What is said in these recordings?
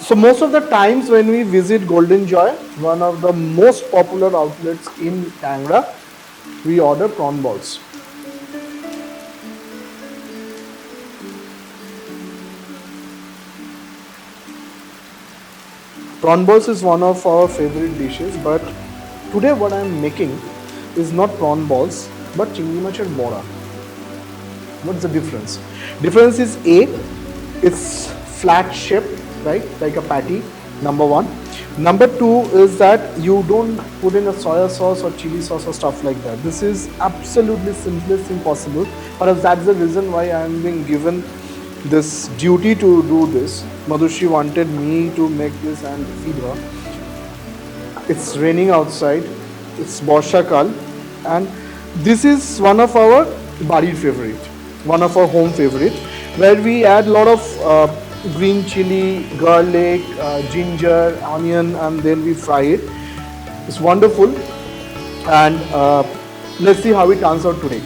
So most of the times when we visit Golden Joy, one of the most popular outlets in Kangra, we order prawn balls. Prawn balls is one of our favorite dishes, but today what I am making is not prawn balls, but Chingri Macher Bora. What's the difference? Difference is A, it's flat shaped, right, like a patty. Number one. Number two is that you don't put in a soya sauce or chili sauce or stuff like that. This is absolutely simplest thing possible. Perhaps that's the reason why I am being given this duty to do this. Madhushi wanted me to make this and feed her. It's raining outside. It's Borshakal, and this is one of our bari favorite, one of our home favorite, where we add a lot of green chili, garlic, ginger, onion, and then we fry it. It's wonderful, and let's see how it turns out today.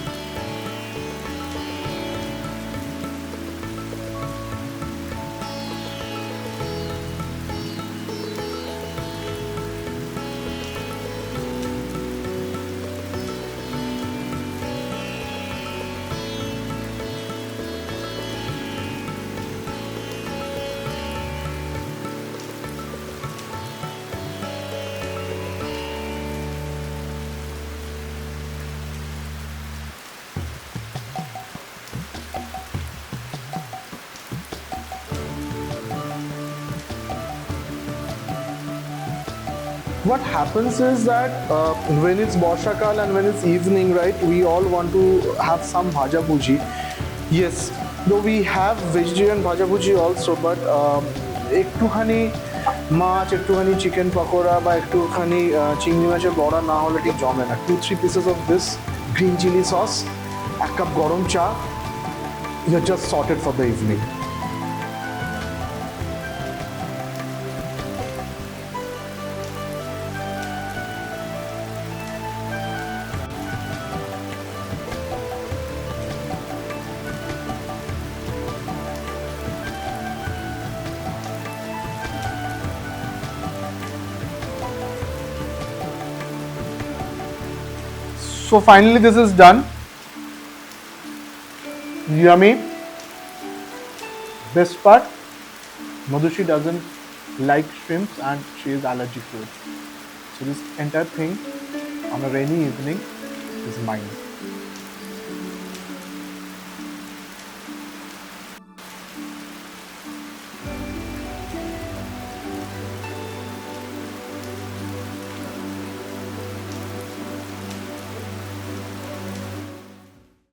What happens is that when it's Borshakal and when it's evening, right, we all want to have some bhaja bhuji. Yes, though we have vegetarian bhaja bhuji also, but একটুখানি মাছ, একটুখানি chicken pakora বা একটুখানি চিংড়ি মাছের বড়া না হলে ঠিক জমে না। 2-3 pieces of this green chili sauce, এক কাপ গরম চা, you're just sorted for the evening. So finally this is done. Yummy. Best part, Madhushi doesn't like shrimps and she is allergic to it. So this entire thing on a rainy evening is mine.